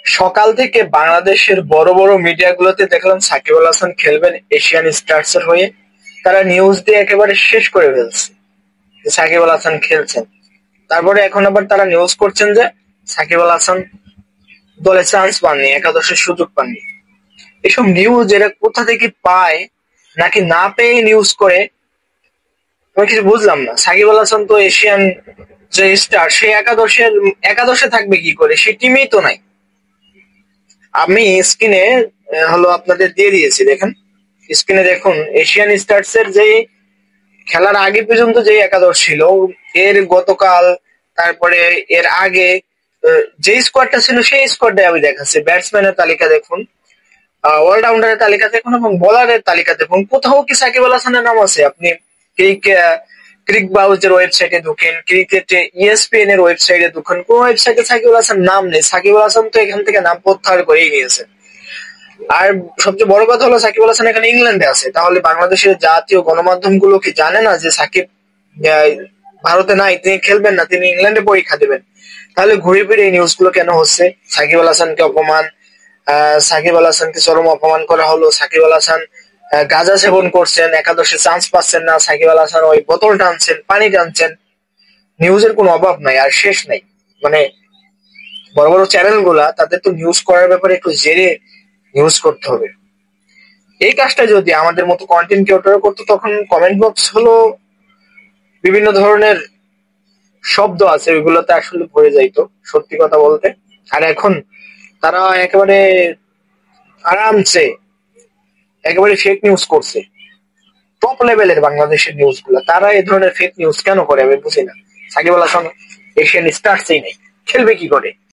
সকাল থেকে বাংলাদেশের বড় বড় মিডিয়াগুলোতে দেখলাম সাকিব আল হাসান খেলবেন এশিয়ান স্টারস এর হয়ে। তারা নিউজ দিয়ে একেবারে শেষ করে ফেলছে যে সাকিব আল হাসান খেলছেন। তারপরে এখন আবার তারা নিউজ করছেন যে সাকিব আল হাসান দলে চান্স পাননি, একাদশের সুযোগ পাননি। এসব নিউজ এরা কোথা থেকে পায়, নাকি না পেয়ে নিউজ করে, আমি কিছু বুঝলাম না। সাকিব আল হাসান তো এশিয়ান যে স্টার, সে একাদশে থাকবে কি করে? সে টিমেই তো নাই। আমি স্ক্রিনে হলো আপনাদের দিয়ে দিয়েছি, দেখেন স্ক্রিনে দেখুন এশিয়ান স্টারস এর যে খেলার আগে পর্যন্ত যে একাদশ ছিল, এর গতকাল তারপরে এর আগে যে স্কোয়াডটা ছিল সেই স্কোয়াডটাই আমি দেখাচ্ছি। ব্যাটসম্যানের তালিকা দেখুন, অলরাউন্ডারের তালিকা দেখুন এবং বোলারের তালিকা দেখুন। কোথাও কি সাকিব আল হাসানের নাম আছে? আপনি ক্রিক বাউজের ওয়েবসাইটে ঢুকেন, ক্রিকেটে ইএসপিএন এর ওয়েবসাইটে ঢুকেন, কোন ওয়েবসাইটে সাকিব আল হাসান নাম নেই। সাকিব আল হাসান তো এখান থেকে নাম প্রত্যাহার করেই নিয়েছে। আর সবচেয়ে বড় কথা হলো সাকিব আল হাসান এখানে ইংল্যান্ডে আছে। তাহলে বাংলাদেশের জাতীয় গণমাধ্যম গুলো কি জানে না যে সাকিব আহ, ভারতে নাই, তিনি খেলবেন না, তিনি ইংল্যান্ডে পরীক্ষা দেবেন? তাহলে ঘুরে ফিরে এই নিউজ গুলো কেন হচ্ছে? সাকিব আল হাসানকে অপমান, সাকিব আল হাসানকে চরম অপমান করা হলো। সাকিব আল হাসান গাঁজা সেবন করছেন, একাদশে চান্স পাচ্ছেন না। সাকিব আল হাসান ওই বোতল টানছেন, পানি টানছেন। নিউজের কোনো অভাব নাই আর শেষ নাই। মানে বড় বড় চ্যানেল গুলা, তাদের তো নিউজ করার ব্যাপারে একটু জেরে নিউজ করতে হবে। এই কাজটা যদি আমাদের মতো কন্টেন্ট ক্রিয়েটর করতো, তখন কমেন্ট বক্স হলো বিভিন্ন ধরনের শব্দ আছে, ওইগুলোতে আসলে ভরে যাইতো সত্যি কথা বলতে। আর এখন তারা একেবারে আরামসে একেবারে ফেক নিউজ করছে। টপ লেভেলের বাংলাদেশের নিউজ গুলা, তারা এই ধরনের ফেক নিউজ কেন করে আমি বুঝি না। সাকিব আল হাসান এশিয়ান স্টারসই নেই, খেলবে কি করে?